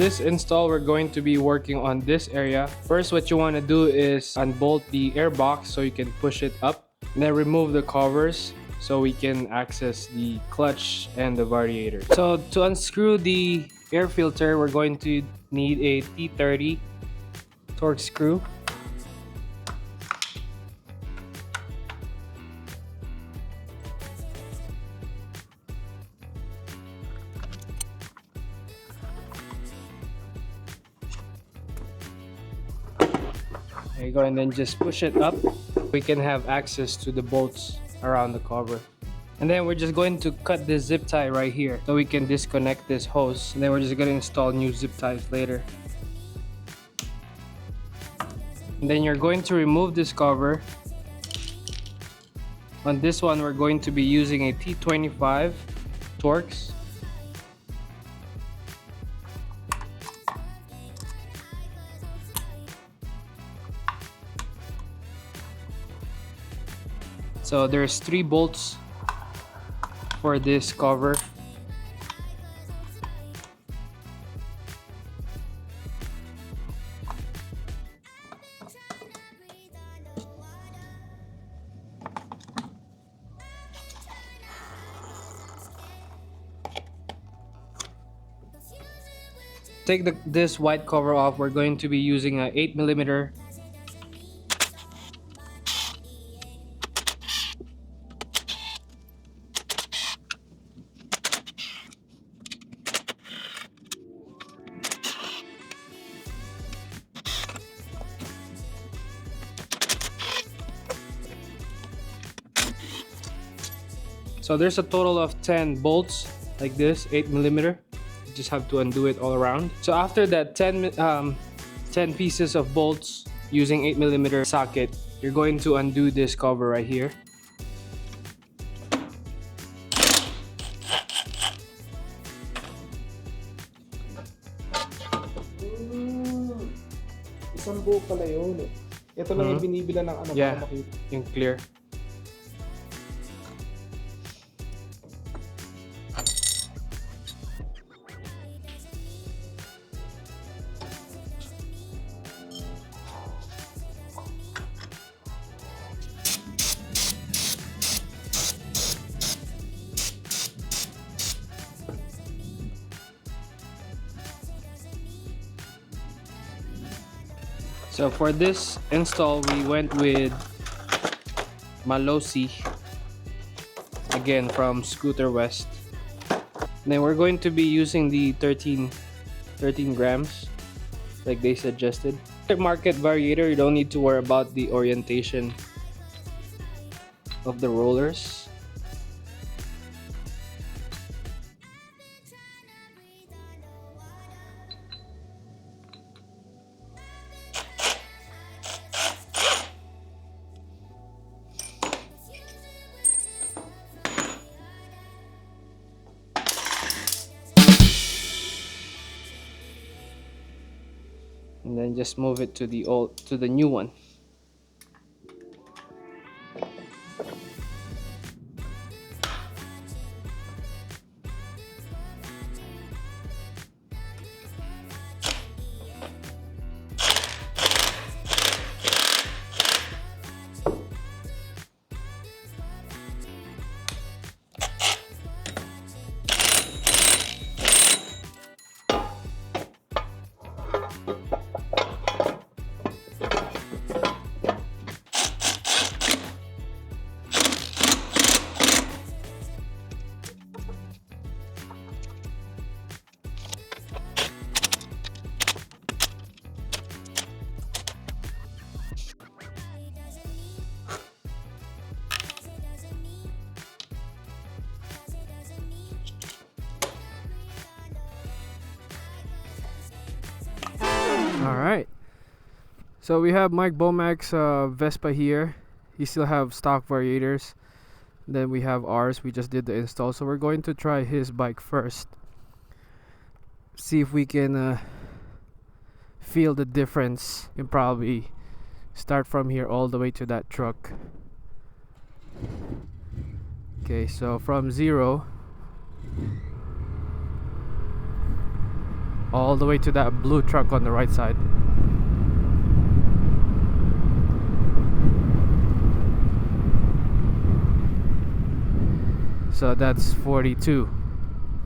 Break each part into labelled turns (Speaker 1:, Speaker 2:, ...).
Speaker 1: this install, we're going to be working on this area. First, what you want to do is unbolt the air box so you can push it up, and then remove the covers so we can access the clutch and the variator. So to unscrew the air filter, we're going to need a T30 torque screw. There you go, and then just push it up. We can have access to the bolts around the cover. And then we're just going to cut this zip tie right here so we can disconnect this hose. And then we're just going to install new zip ties later. And then you're going to remove this cover. On this one, we're going to be using a T25 Torx. So there's 3 bolts for this cover. Take this white cover off. We're going to be using a 8mm. So there's a total of 10 bolts like this, 8mm. You just have to undo it all around. So after that 10 pieces of bolts using 8mm socket, you're going to undo this cover right here.
Speaker 2: Isang buo pala yun. Ito lang yung binibila ng ano,
Speaker 1: yeah,
Speaker 2: para makita.
Speaker 1: Yung clear. So for this install, we went with Malossi, again from Scooter West. Then we're going to be using the 13 grams like they suggested. Market variator, you don't need to worry about the orientation of the rollers. And then just move it to the new one. Alright, so we have Mike Bomac's Vespa here. He still have stock variators. Then we have ours. We just did the install, so we're going to try his bike first. See if we can feel the difference. You can probably start from here all the way to that truck. Okay, so from 0, all the way to that blue truck on the right side. So that's 42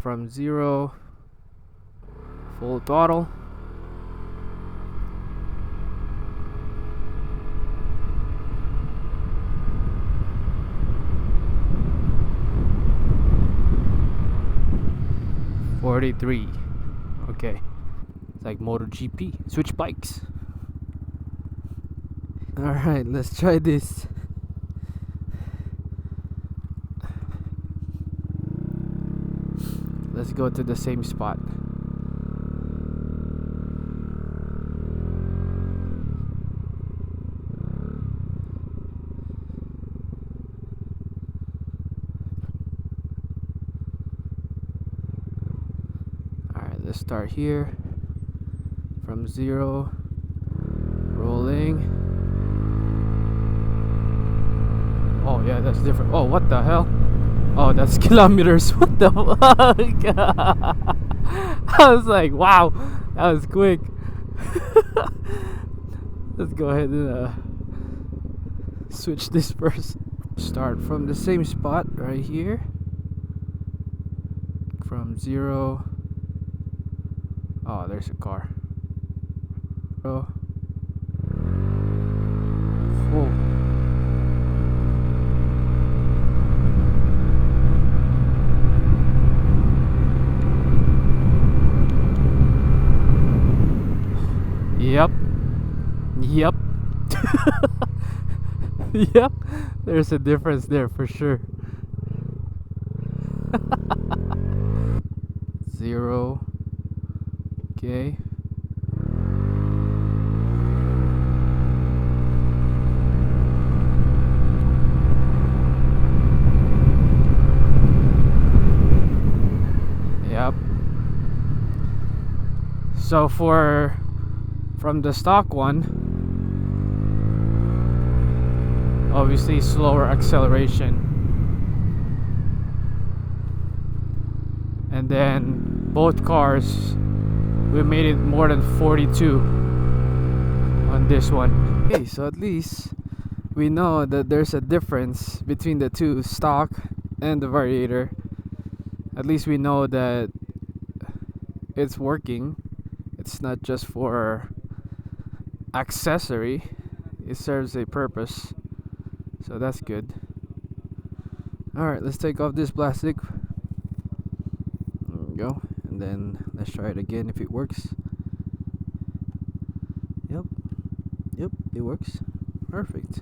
Speaker 1: from 0, full throttle. $43. Okay. It's like MotoGP. Switch bikes. Alright, let's try this. Let's go to the same spot. Alright, let's start here. From 0. Rolling. Oh yeah, that's different. Oh, what the hell? Oh, that's kilometers. What the fuck? I was like, wow, that was quick. Let's go ahead and switch this first. Start from the same spot right here. From 0. Oh, there's a car. Oh. Oh. Yep. Yep. Yep. There's a difference there for sure. 0. Okay. Yep. So from the stock one, obviously slower acceleration, and then both cars we made it more than 42 on this one. Okay, so at least we know that there's a difference between the two, stock and the variator. At least we know that it's working. It's not just for accessory, it serves a purpose, so that's good. Alright, let's take off this plastic. There we go, and then let's try it again if it works. Yep, it works. Perfect.